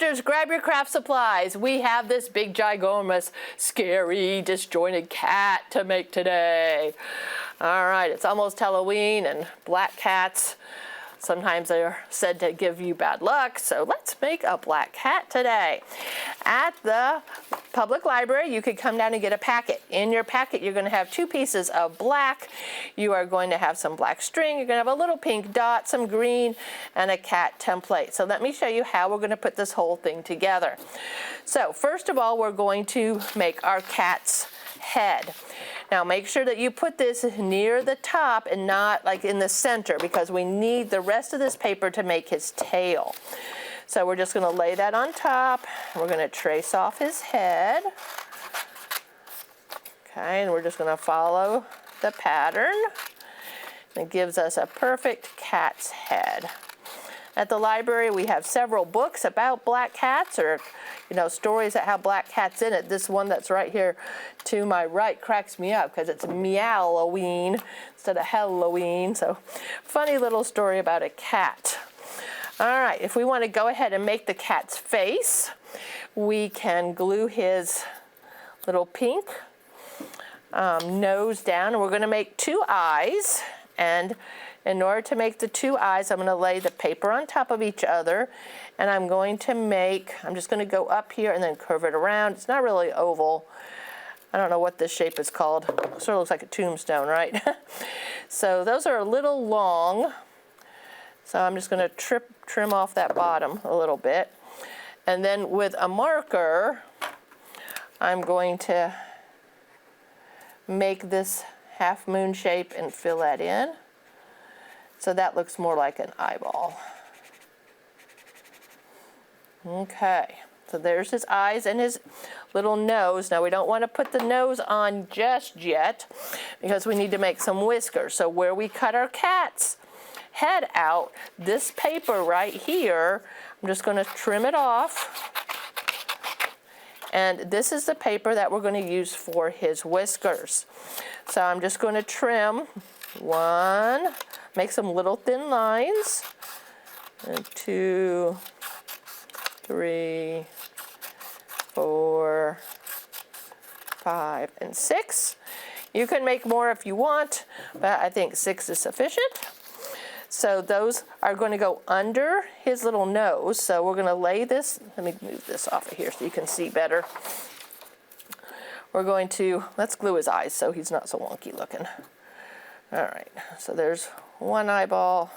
crafters, grab your craft supplies. We have this big, ginormous, scary, disjointed cat to make today. All right, it's almost Halloween, and black cats, sometimes they're said to give you bad luck, so let's make a black cat today. At the public library, you could come down and get a packet. In your packet, you're going to have 2 pieces of black. You are going to have some black string. You're going to have a little pink dot, some green, and a cat template. So let me show you how we're going to put this whole thing together. So first of all, we're going to make our cat's head. Now make sure that you put this near the top and not like in the center, because we need the rest of this paper to make his tail. So we're just going to lay that on top. We're going to trace off his head. Okay, and we're just going to follow the pattern. It gives us a perfect cat's head. At the library, we have several books about black cats, or stories that have black cats in it. This one that's right here to my right cracks me up because it's Meowoween instead of Halloween. So funny little story about a cat. All right, if we want to go ahead and make the cat's face, we can glue his little pink nose down, and we're going to make 2 eyes. And in order to make the 2 eyes, I'm going to lay the paper on top of each other, and I'm just going to go up here and then curve it around. It's not really oval. I don't know what this shape is called. It sort of looks like a tombstone, right? So those are a little long. So I'm just going to trim off that bottom a little bit. And then with a marker, I'm going to make this half moon shape and fill that in. So that looks more like an eyeball. Okay, so there's his eyes and his little nose. Now we don't want to put the nose on just yet because we need to make some whiskers. So where we cut our cat's head out, this paper right here, I'm just going to trim it off. And this is the paper that we're going to use for his whiskers. So I'm just going to trim 1, make some little thin lines, and 2, 3, 4, 5, and 6. You can make more if you want, but I think 6 is sufficient. So those are going to go under his little nose. So we're going to lay this, let me move this off of here so you can see better. We're going to, let's glue his eyes so he's not so wonky looking. All right, so there's 1 eyeball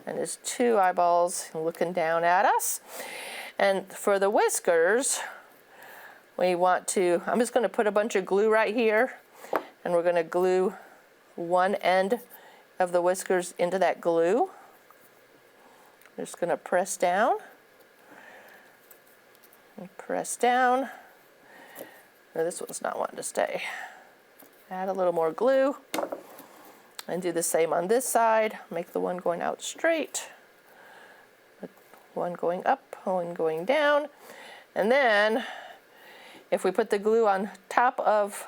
and his 2 eyeballs looking down at us. And for the whiskers, we want to, I'm just going to put a bunch of glue right here, and we're going to glue one end of the whiskers into that glue. I'm just going to press down and press down. No, this one's not wanting to stay. Add a little more glue and do the same on this side. Make the one going out straight, one going up, one going down. And then if we put the glue on top of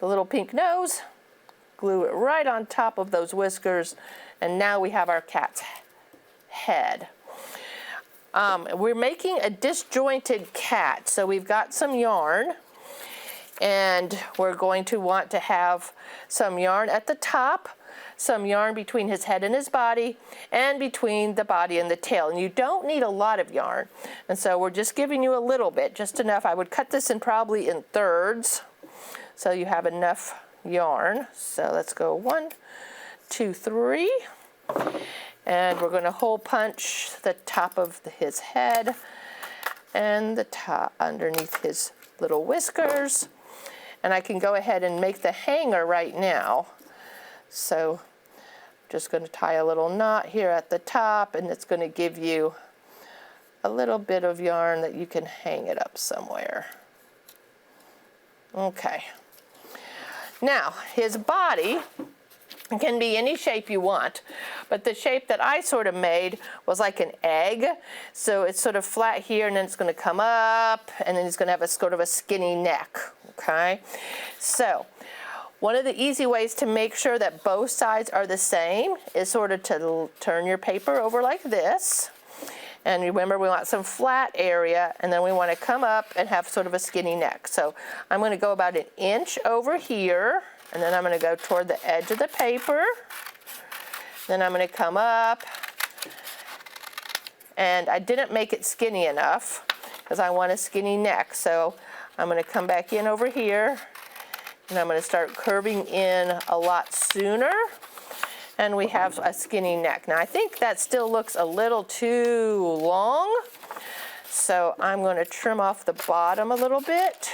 the little pink nose, glue it right on top of those whiskers, and now we have our cat's head. We're making a disjointed cat, so we've got some yarn, and we're going to want to have some yarn at the top, some yarn between his head and his body, and between the body and the tail. And you don't need a lot of yarn, and so we're just giving you a little bit, just enough. I would cut this in probably in thirds, so you have enough yarn. So let's go 1, 2, 3, and we're going to hole punch the top of his head and the top underneath his little whiskers. And I can go ahead and make the hanger right now. So I'm just going to tie a little knot here at the top, and it's going to give you a little bit of yarn that you can hang it up somewhere. Okay. Now, his body can be any shape you want, but the shape that I sort of made was like an egg. So it's sort of flat here, and then it's going to come up, and then he's going to have a sort of a skinny neck, okay? So one of the easy ways to make sure that both sides are the same is sort of to turn your paper over like this, And remember, we want some flat area, and then we want to come up and have sort of a skinny neck. So I'm going to go about 1 inch over here, and then I'm going to go toward the edge of the paper. Then I'm going to come up, and I didn't make it skinny enough because I want a skinny neck. So I'm going to come back in over here, and I'm going to start curving in a lot sooner. And we have a skinny neck. Now I think that still looks a little too long, so I'm going to trim off the bottom a little bit.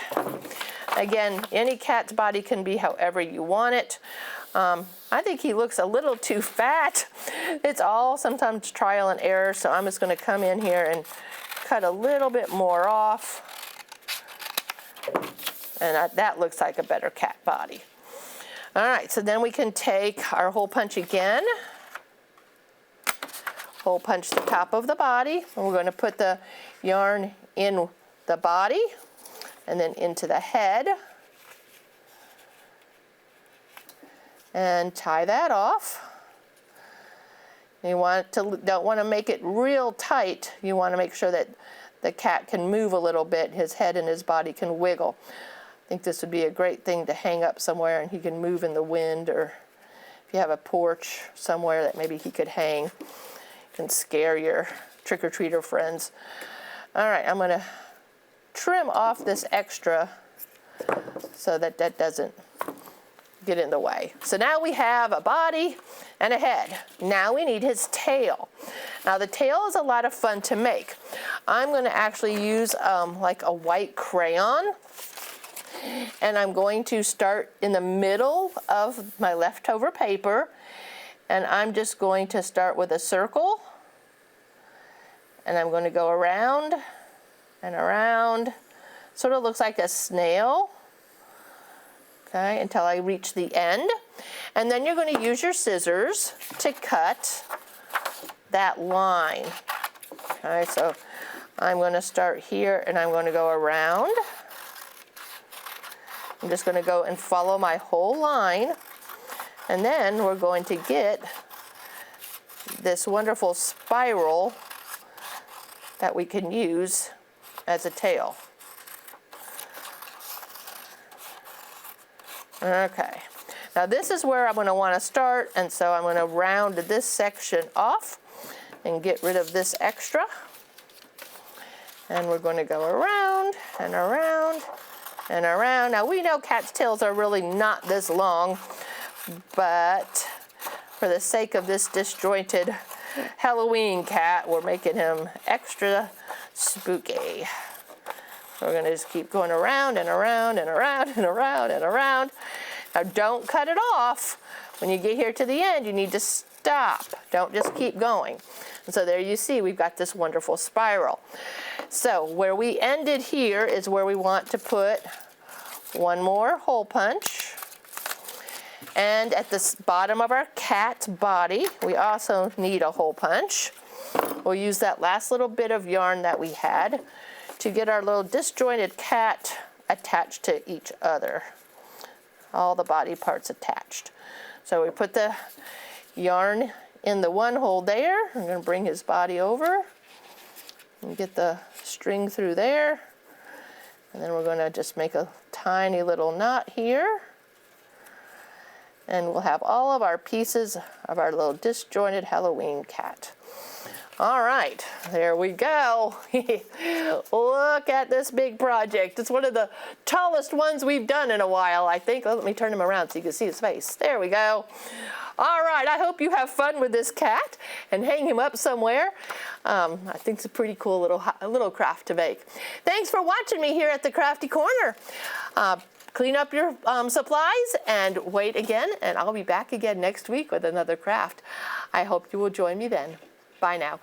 Again, any cat's body can be however you want it. I think he looks a little too fat. It's all sometimes trial and error, so I'm just going to come in here and cut a little bit more off. And that looks like a better cat body. All right, so then we can take our hole punch again. Hole punch the top of the body, and we're going to put the yarn in the body and then into the head. And tie that off. You don't want to make it real tight. You want to make sure that the cat can move a little bit. His head and his body can wiggle. I think this would be a great thing to hang up somewhere and he can move in the wind, or if you have a porch somewhere that maybe he could hang, you can scare your trick-or-treater friends. All right, I'm going to trim off this extra so that that doesn't get in the way. So now we have a body and a head. Now we need his tail. Now the tail is a lot of fun to make. I'm going to actually use like a white crayon, and I'm going to start in the middle of my leftover paper, and I'm just going to start with a circle, and I'm going to go around and around. Sort of looks like a snail. Okay, until I reach the end. And then you're going to use your scissors to cut that line. Okay, so I'm going to start here and I'm going to go around. I'm just going to go and follow my whole line. And then we're going to get this wonderful spiral that we can use as a tail. Okay, now this is where I'm going to want to start, and so I'm going to round this section off and get rid of this extra. And we're going to go around and around and around. Now we know cats' tails are really not this long, but for the sake of this disjointed Halloween cat, we're making him extra spooky. So we're going to just keep going around and around and around and around and around. Now don't cut it off. When you get here to the end, you need to stop. Don't just keep going. And so there you see we've got this wonderful spiral. So where we ended here is where we want to put one more hole punch. And at the bottom of our cat's body, we also need a hole punch. We'll use that last little bit of yarn that we had to get our little disjointed cat attached to each other. All the body parts attached. So we put the yarn in the one hole there. I'm going to bring his body over and get the string through there. And then we're going to just make a tiny little knot here. And we'll have all of our pieces of our little disjointed Halloween cat. All right, there we go. Look at this big project. It's one of the tallest ones we've done in a while, I think. Let me turn him around so you can see his face. There we go. All right, I hope you have fun with this cat and hang him up somewhere. I think it's a pretty cool little craft to make. Thanks for watching me here at the Crafty Corner. Clean up your supplies and wait again, and I'll be back again next week with another craft. I hope you will join me then. Bye now.